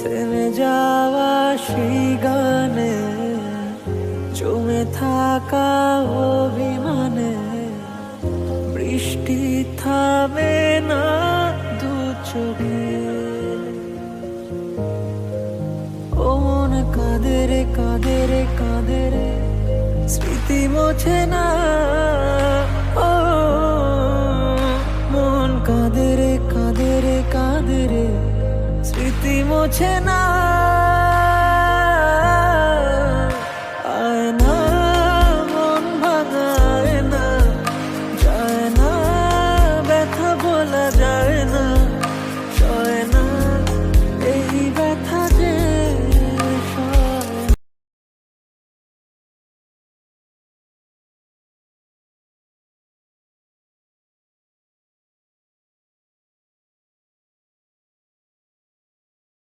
থেমে যাওয়া সেই গানে, জমে থাকা অভিমানে, বৃষ্টি থামে না দু চোখে। ও মন কাঁদে রে কাঁদে রে কাঁদে রে, স্মৃতি মোছে না। ও মন কাঁদে রে কাঁদে রে কাঁদে রে, স্মৃতি মোছে না।